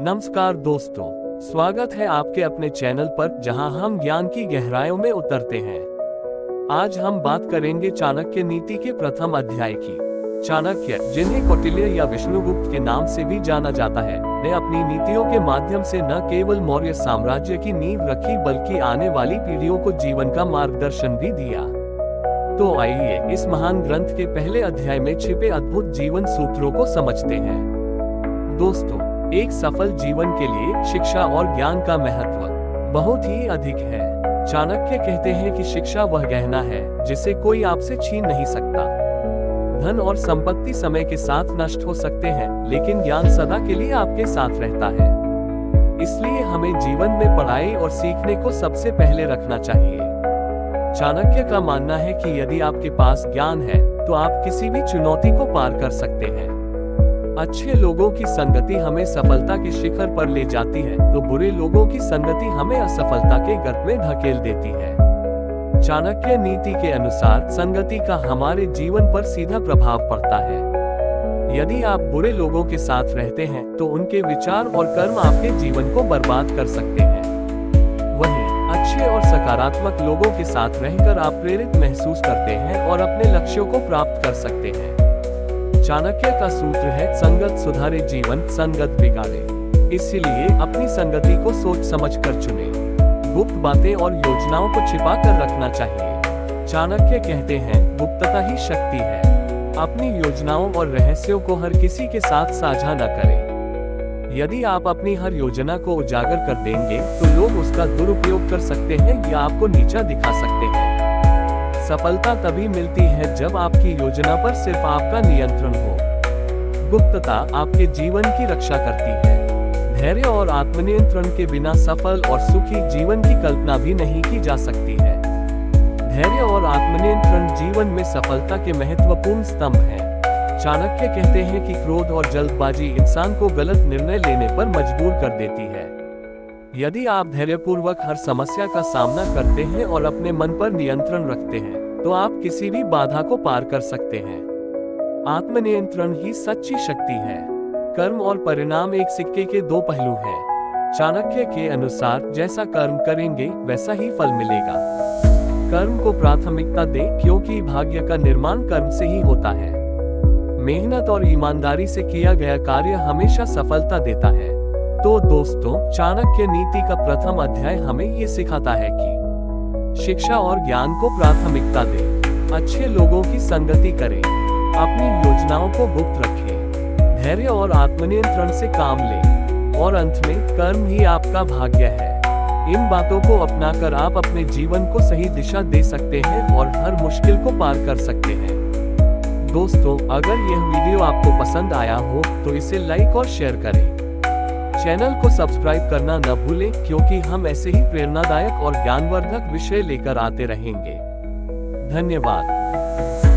नमस्कार दोस्तों, स्वागत है आपके अपने चैनल पर जहां हम ज्ञान की गहराइयों में उतरते हैं। आज हम बात करेंगे चाणक्य नीति के प्रथम अध्याय की। चाणक्य, जिन्हें कौटिल्य या विष्णुगुप्त के नाम से भी जाना जाता है, ने अपनी नीतियों के माध्यम से न केवल मौर्य साम्राज्य की नींव रखी बल्कि आने वाली पीढ़ियों को जीवन का मार्गदर्शन भी दिया। तो आइए इस महान ग्रंथ के पहले अध्याय में छिपे अद्भुत जीवन सूत्रों को समझते हैं। दोस्तों, एक सफल जीवन के लिए शिक्षा और ज्ञान का महत्व बहुत ही अधिक है। चाणक्य कहते हैं कि शिक्षा वह गहना है जिसे कोई आपसे छीन नहीं सकता। धन और संपत्ति समय के साथ नष्ट हो सकते हैं, लेकिन ज्ञान सदा के लिए आपके साथ रहता है। इसलिए हमें जीवन में पढ़ाई और सीखने को सबसे पहले रखना चाहिए। चाणक्य का मानना है कि यदि आपके पास ज्ञान है तो आप किसी भी चुनौती को पार कर सकते हैं। अच्छे लोगों की संगति हमें सफलता के शिखर पर ले जाती है, तो बुरे लोगों की संगति हमें असफलता के गर्त में धकेल देती है। चाणक्य नीति के अनुसार संगति का हमारे जीवन पर सीधा प्रभाव पड़ता है। यदि आप बुरे लोगों के साथ रहते हैं तो उनके विचार और कर्म आपके जीवन को बर्बाद कर सकते हैं। वहीं अच्छे और सकारात्मक लोगों के साथ रहकर आप प्रेरित महसूस करते हैं और अपने लक्ष्यों को प्राप्त कर सकते हैं। चाणक्य का सूत्र है, संगत सुधारे जीवन, संगत बिगाड़े। इसीलिए अपनी संगति को सोच समझ कर चुने। गुप्त बातें और योजनाओं को छिपा कर रखना चाहिए। चाणक्य कहते हैं, गुप्तता ही शक्ति है। अपनी योजनाओं और रहस्यों को हर किसी के साथ साझा न करें। यदि आप अपनी हर योजना को उजागर कर देंगे तो लोग उसका दुरुपयोग कर सकते हैं या आपको नीचा दिखा सकते हैं। सफलता तभी मिलती है जब आपकी योजना पर सिर्फ आपका नियंत्रण हो। गुप्तता आपके जीवन की रक्षा करती है। धैर्य और आत्मनियंत्रण के बिना सफल और सुखी जीवन की कल्पना भी नहीं की जा सकती है। धैर्य और आत्मनियंत्रण जीवन में सफलता के महत्वपूर्ण स्तंभ हैं। चाणक्य कहते हैं कि क्रोध और जल्दबाजी इंसान को गलत निर्णय लेने पर मजबूर कर देती है। यदि आप धैर्यपूर्वक हर समस्या का सामना करते हैं और अपने मन पर नियंत्रण रखते हैं, तो आप किसी भी बाधा को पार कर सकते हैं। आत्मनियंत्रण ही सच्ची शक्ति है। कर्म और परिणाम एक सिक्के के दो पहलू हैं। चाणक्य के अनुसार जैसा कर्म करेंगे वैसा ही फल मिलेगा। कर्म को प्राथमिकता दें, क्योंकि भाग्य का निर्माण कर्म से ही होता है। मेहनत और ईमानदारी से किया गया कार्य हमेशा सफलता देता है। तो दोस्तों, चाणक्य नीति का प्रथम अध्याय हमें ये सिखाता है कि शिक्षा और ज्ञान को प्राथमिकता दें, अच्छे लोगों की संगति करें, अपनी योजनाओं को गुप्त रखें, धैर्य और आत्मनियंत्रण से काम लें, और अंत में कर्म ही आपका भाग्य है। इन बातों को अपनाकर आप अपने जीवन को सही दिशा दे सकते हैं और हर मुश्किल को पार कर सकते हैं। दोस्तों, अगर यह वीडियो आपको पसंद आया हो तो इसे लाइक और शेयर करें। चैनल को सब्सक्राइब करना न भूलें, क्योंकि हम ऐसे ही प्रेरणादायक और ज्ञानवर्धक विषय लेकर आते रहेंगे। धन्यवाद।